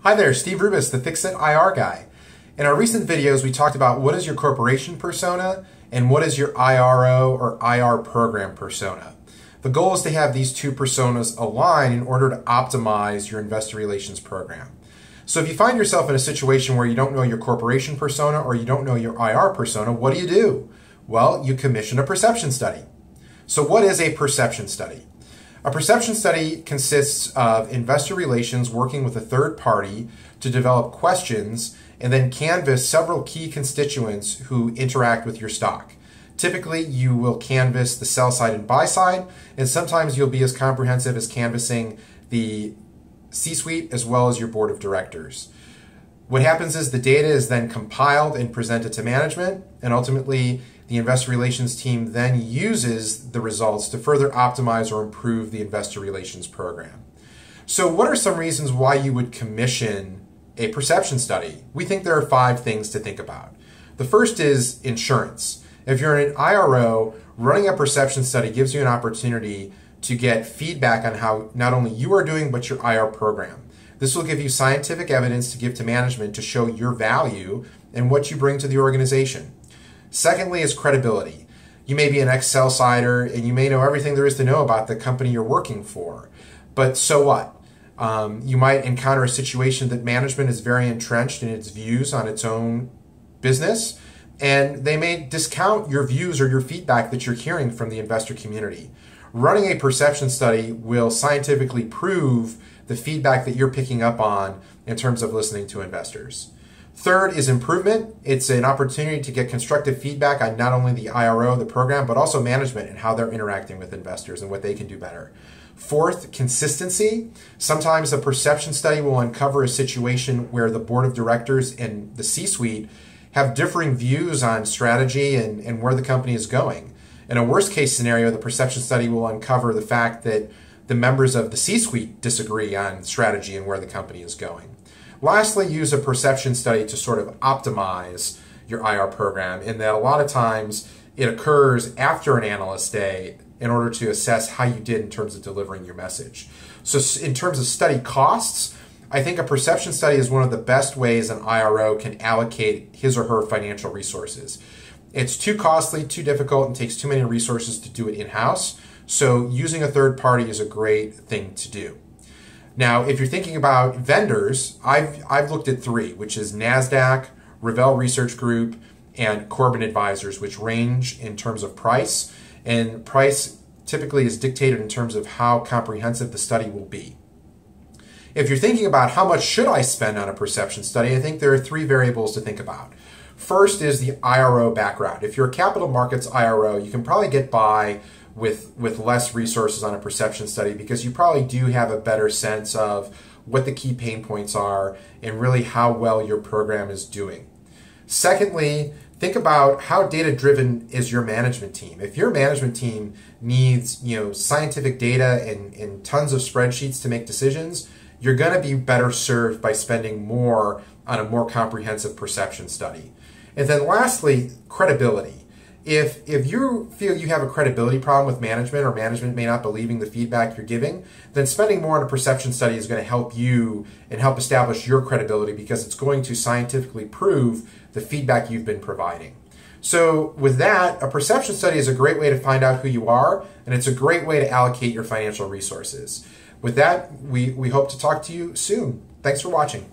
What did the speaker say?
Hi there, Steve Rubis, the Fix It IR guy. In our recent videos, we talked about what is your corporation persona and what is your IRO or IR program persona. The goal is to have these two personas align in order to optimize your investor relations program. So if you find yourself in a situation where you don't know your corporation persona or you don't know your IR persona, what do? Well, you commission a perception study. So what is a perception study? A perception study consists of investor relations working with a third party to develop questions and then canvass several key constituents who interact with your stock. Typically, you will canvass the sell side and buy side, and sometimes you'll be as comprehensive as canvassing the C-suite as well as your board of directors. What happens is the data is then compiled and presented to management, and ultimately the investor relations team then uses the results to further optimize or improve the investor relations program. So what are some reasons why you would commission a perception study? We think there are 5 things to think about. The first is insurance. If you're an IRO, running a perception study gives you an opportunity to get feedback on how not only you are doing, but your IR program. This will give you scientific evidence to give to management to show your value and what you bring to the organization. Secondly is credibility. You may be an ex-sell-sider and you may know everything there is to know about the company you're working for, but so what? You might encounter a situation that management is very entrenched in its views on its own business, and they may discount your views or your feedback that you're hearing from the investor community. Running a perception study will scientifically prove the feedback that you're picking up on in terms of listening to investors. Third is improvement. It's an opportunity to get constructive feedback on not only the IRO, the program, but also management and how they're interacting with investors and what they can do better. Fourth, consistency. Sometimes a perception study will uncover a situation where the board of directors and the C-suite have differing views on strategy and where the company is going. In a worst case scenario, the perception study will uncover the fact that the members of the C-suite disagree on strategy and where the company is going. Lastly, use a perception study to sort of optimize your IR program, in that a lot of times it occurs after an analyst day in order to assess how you did in terms of delivering your message. So in terms of study costs, I think a perception study is one of the best ways an IRO can allocate his or her financial resources. It's too costly, too difficult, and takes too many resources to do it in-house. So using a third party is a great thing to do. Now, if you're thinking about vendors, I've looked at 3, which is NASDAQ, Revell Research Group, and Corbin Advisors, which range in terms of price. And price typically is dictated in terms of how comprehensive the study will be. If you're thinking about how much should I spend on a perception study, I think there are 3 variables to think about. First is the IRO background. If you're a capital markets IRO, you can probably get by with less resources on a perception study because you probably do have a better sense of what the key pain points are and really how well your program is doing. Secondly, think about how data-driven is your management team. If your management team needs scientific data and tons of spreadsheets to make decisions, you're going to be better served by spending more on a more comprehensive perception study. And then lastly, credibility. If you feel you have a credibility problem with management or management may not believing the feedback you're giving, then spending more on a perception study is going to help you and help establish your credibility because it's going to scientifically prove the feedback you've been providing. So with that, a perception study is a great way to find out who you are, and it's a great way to allocate your financial resources. With that, we hope to talk to you soon. Thanks for watching.